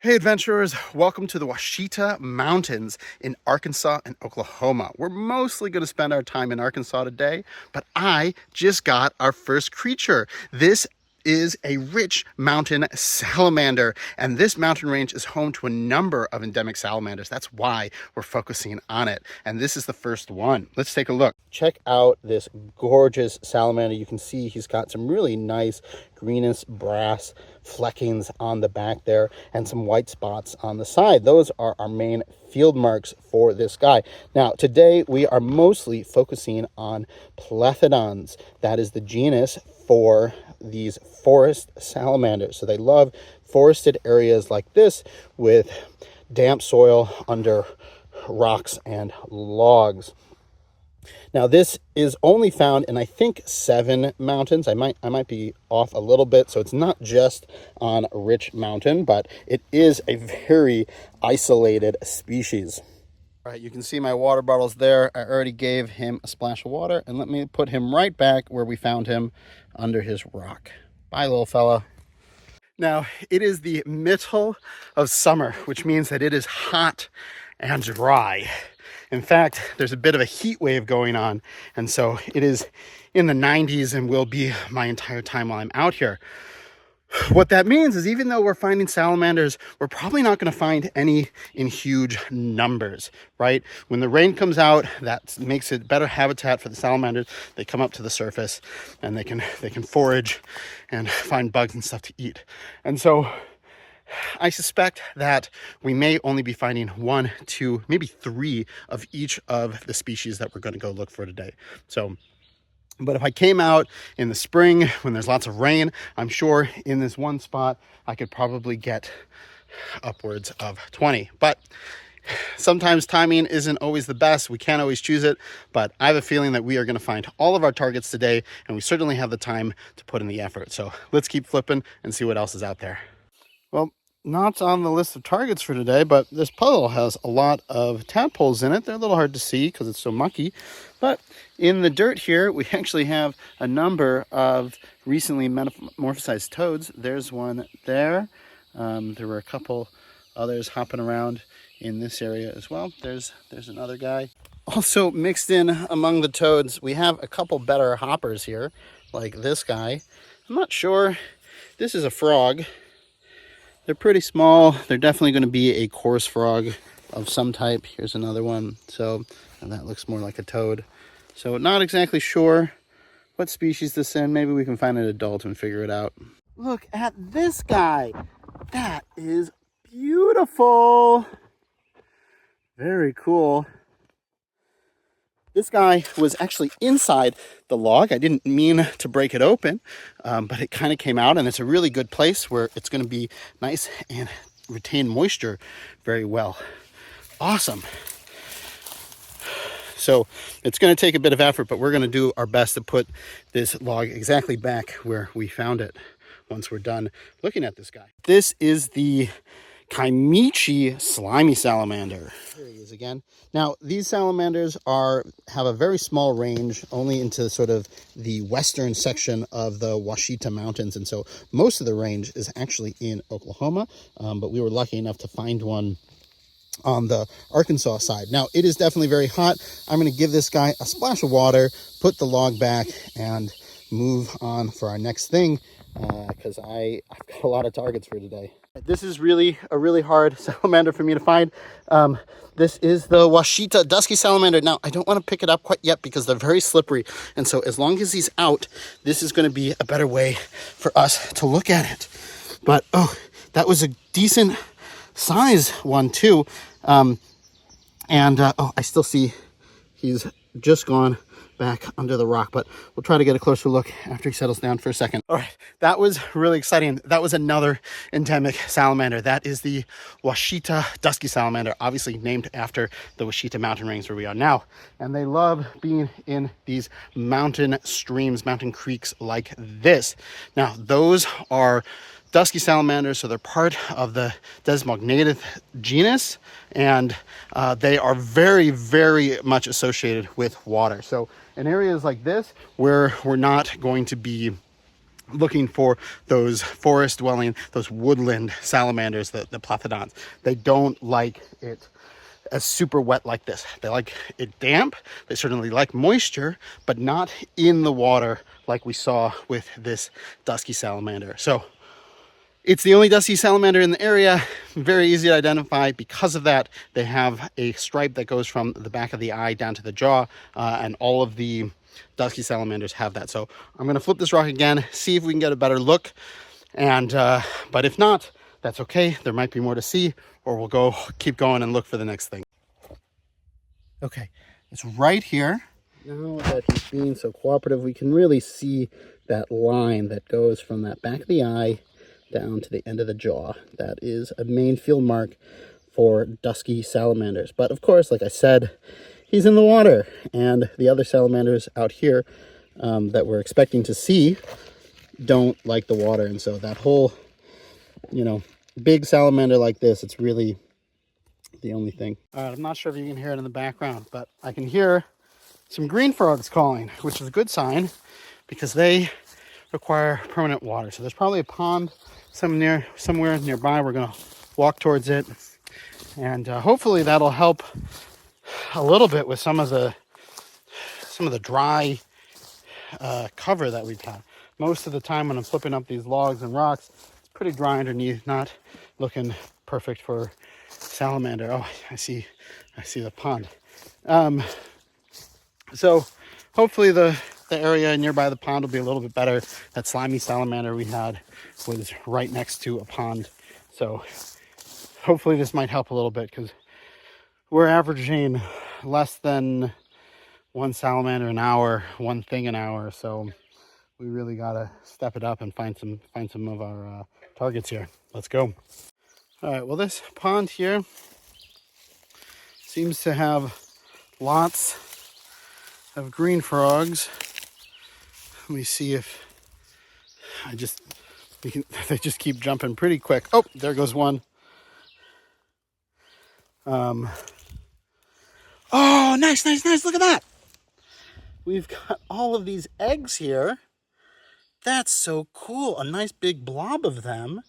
Hey adventurers, welcome to the Ouachita Mountains in Arkansas and Oklahoma. We're mostly going to spend our time in Arkansas today, but I just got our first creature. This is a rich mountain salamander, and this mountain range is home to a number of endemic salamanders. That's why we're focusing on it, and this is the first one. Let's take a look. Check out this gorgeous salamander. You can see he's got some really nice greenish brass fleckings on the back there and some white spots on the side. Those are our main field marks for this guy. Now, today we are mostly focusing on Plethodons. That is the genus for these forest salamanders. So they love forested areas like this with damp soil under rocks and logs. Now, this is only found in, I think, 7 mountains. I might be off a little bit, so it's not just on a rich mountain, but it is a very isolated species. All right, you can see my water bottles there. I already gave him a splash of water, and let me put him right back where we found him under his rock. Bye, little fella. Now, it is the middle of summer, which means that it is hot and dry. In fact, there's a bit of a heat wave going on, and so it is in the 90s and will be my entire time while I'm out here. What that means is even though we're finding salamanders, we're probably not going to find any in huge numbers, right? When the rain comes out, that makes it better habitat for the salamanders. They come up to the surface and they can forage and find bugs and stuff to eat. And so I suspect that we may only be finding 1, 2, maybe 3 of each of the species that we're going to go look for today. But if I came out in the spring when there's lots of rain, I'm sure in this one spot I could probably get upwards of 20. But sometimes timing isn't always the best. We can't always choose it, but I have a feeling that we are going to find all of our targets today, and we certainly have the time to put in the effort. So let's keep flipping and see what else is out there. Well, not on the list of targets for today, but this puddle has a lot of tadpoles in it. They're a little hard to see because it's so mucky, but in the dirt here, we actually have a number of recently metamorphosized toads. There's one there. There were a couple others hopping around in this area as well. There's another guy. Also mixed in among the toads, we have a couple better hoppers here, like this guy. I'm not sure. This is a frog. They're pretty small. They're definitely going to be a coarse frog of some type. Here's another one. And that looks more like a toad. So not exactly sure what species this is in. Maybe we can find an adult and figure it out. Look at this guy. That is beautiful. Very cool. This guy was actually inside the log. I didn't mean to break it open, but it kind of came out, and it's a really good place where it's going to be nice and retain moisture very well. Awesome. So it's going to take a bit of effort, but we're going to do our best to put this log exactly back where we found it once we're done looking at this guy. This is the Kiamichi slimy salamander. Here he is again. Now, these salamanders have a very small range, only into sort of the western section of the Ouachita Mountains, and so most of the range is actually in Oklahoma, but we were lucky enough to find one on the Arkansas side. Now, it is definitely very hot. I'm going to give this guy a splash of water, put the log back, and move on for our next thing, because I've got a lot of targets for today. This is really a really hard salamander for me to find. This is the Ouachita Dusky salamander. Now, I don't want to pick it up quite yet because they're very slippery. And so as long as he's out, this is going to be a better way for us to look at it. But, oh, that was a decent size one too. Oh, I still see he's just gone back under the rock, but we'll try to get a closer look after he settles down for a second. All right, that was really exciting. That was another endemic salamander. That is the Ouachita Dusky salamander, obviously named after the Ouachita mountain range where we are now. And they love being in these mountain streams, mountain creeks like this. Now, those are Dusky salamanders, so they're part of the Desmognathus genus, and they are very, very much associated with water. So in areas like this, where we're not going to be looking for those forest dwelling, those woodland salamanders, the Plethodons. They don't like it as super wet like this. They like it damp. They certainly like moisture, but not in the water like we saw with this dusky salamander. So it's the only dusky salamander in the area. Very easy to identify. Because of that, they have a stripe that goes from the back of the eye down to the jaw, and all of the dusky salamanders have that. So I'm going to flip this rock again, see if we can get a better look. And but if not, that's okay. There might be more to see, or we'll keep going and look for the next thing. Okay, it's right here. Now that he's being so cooperative, we can really see that line that goes from that back of the eye down to the end of the jaw. That is a main field mark for dusky salamanders. But of course, like I said, he's in the water, and the other salamanders out here that we're expecting to see don't like the water. And so that whole, big salamander like this, it's really the only thing. All right, I'm not sure if you can hear it in the background, but I can hear some green frogs calling, which is a good sign because they require permanent water. So there's probably a pond somewhere nearby. We're going to walk towards it, and hopefully that'll help a little bit with some of the dry cover that we've had. Most of the time when I'm flipping up these logs and rocks, it's pretty dry underneath, not looking perfect for salamander. Oh, I see the pond. So hopefully the area nearby the pond will be a little bit better. That slimy salamander we had was right next to a pond. So hopefully this might help a little bit, because we're averaging less than one salamander an hour, one thing an hour. So we really got to step it up and find some of our targets here. Let's go. All right, well, this pond here seems to have lots of green frogs. Let me see if they just keep jumping pretty quick. Oh, there goes one. Oh, nice. Look at that. We've got all of these eggs here. That's so cool. A nice big blob of them.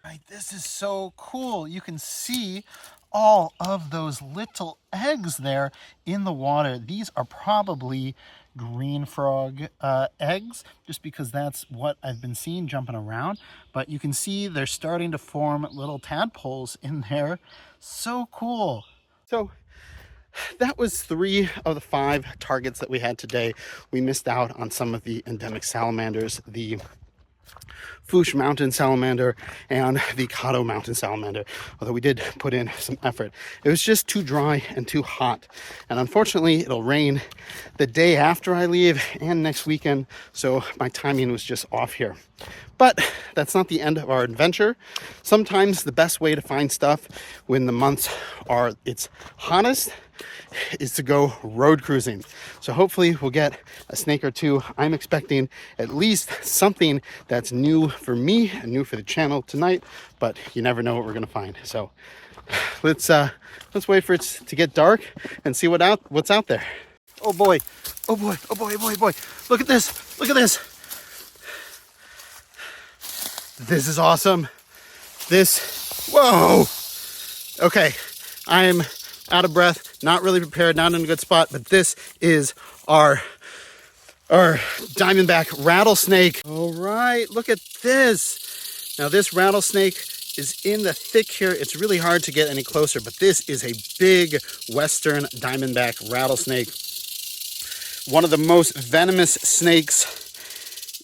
Right, this is so cool. You can see all of those little eggs there in the water. These are probably green frog eggs, just because that's what I've been seeing jumping around. But you can see they're starting to form little tadpoles in there. So cool. So that was 3 of the 5 targets that we had today. We missed out on some of the endemic salamanders, the Ouachita Mountain salamander and the Ouachita Mountain salamander, although we did put in some effort. It was just too dry and too hot, and unfortunately it'll rain the day after I leave and next weekend, so my timing was just off here. But that's not the end of our adventure. Sometimes the best way to find stuff when the months are its hottest is to go road cruising. So hopefully we'll get a snake or two. I'm expecting at least something that's new for me and new for the channel tonight, but you never know what we're gonna find. So let's wait for it to get dark and see what's out there. Oh boy. Look at this. This is awesome. Whoa. Okay, I'm out of breath, not really prepared, not in a good spot, but this is our diamondback rattlesnake. All right, look at this. Now this rattlesnake is in the thick here. It's really hard to get any closer, but this is a big western diamondback rattlesnake. One of the most venomous snakes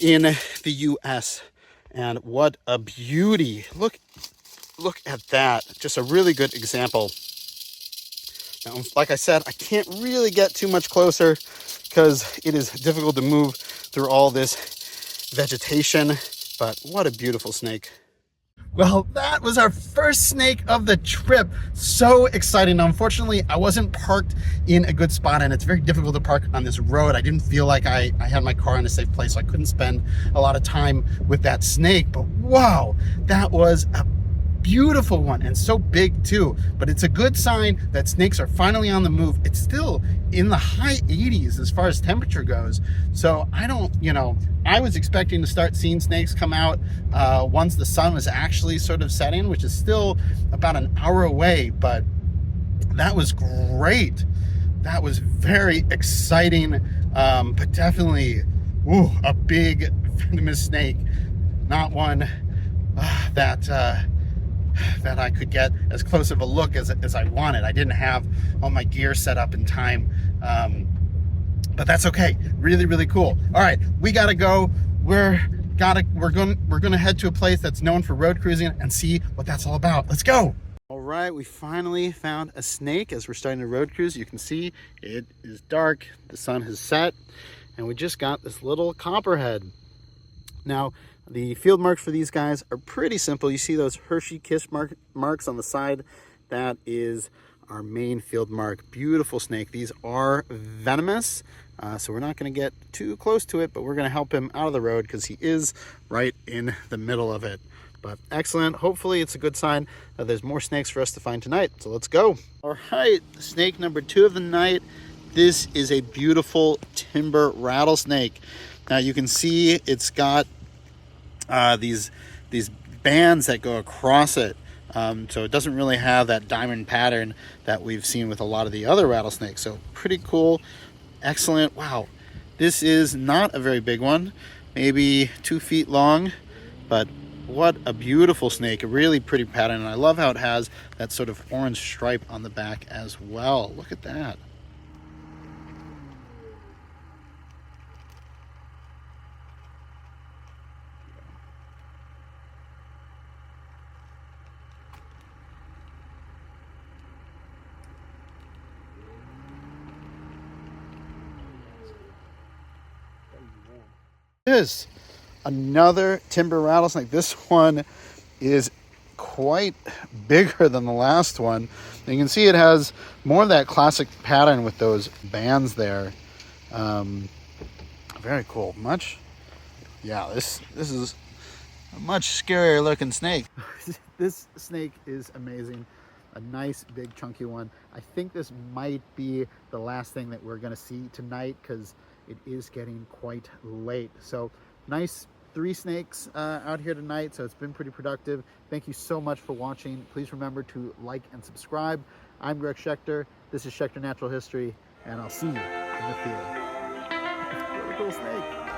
in the US. And what a beauty. Look at that. Just a really good example. Now, like I said, I can't really get too much closer because it is difficult to move through all this vegetation, but what a beautiful snake. Well, that was our first snake of the trip. So exciting. Now, unfortunately, I wasn't parked in a good spot, and it's very difficult to park on this road. I didn't feel like I had my car in a safe place, so I couldn't spend a lot of time with that snake. But wow, that was a beautiful one, and so big too. But it's a good sign that snakes are finally on the move. It's still in the high 80s as far as temperature goes. So I don't, I was expecting to start seeing snakes come out once the sun was actually sort of setting, which is still about an hour away, but that was great. That was very exciting, but definitely a big venomous snake. Not one that I could get as close of a look as I wanted. I didn't have all my gear set up in time, but that's okay. Really, really cool. All right, we gotta go. We're gonna head to a place that's known for road cruising and see what that's all about. Let's go. All right, we finally found a snake as we're starting to road cruise. You can see it is dark, the sun has set, and we just got this little copperhead. Now, the field marks for these guys are pretty simple. You see those Hershey kiss marks on the side? That is our main field mark. Beautiful snake. These are venomous, so we're not going to get too close to it, but we're going to help him out of the road because he is right in the middle of it. But excellent. Hopefully it's a good sign that there's more snakes for us to find tonight. So let's go. All right, snake number 2 of the night. This is a beautiful timber rattlesnake. Now you can see it's got these bands that go across it, so it doesn't really have that diamond pattern that we've seen with a lot of the other rattlesnakes. So pretty cool, excellent. Wow, this is not a very big one, maybe 2 feet long, but what a beautiful snake. A really pretty pattern, and I love how it has that sort of orange stripe on the back as well. Look at that. Is another timber rattlesnake. This one is quite bigger than the last one. And you can see it has more of that classic pattern with those bands there. Very cool. This is a much scarier looking snake. This snake is amazing. A nice big chunky one. I think this might be the last thing that we're going to see tonight because it is getting quite late. So nice 3 snakes out here tonight. So it's been pretty productive. Thank you so much for watching. Please remember to like and subscribe. I'm Greg Schechter. This is Schechter Natural History, and I'll see you in the field. What a cool snake.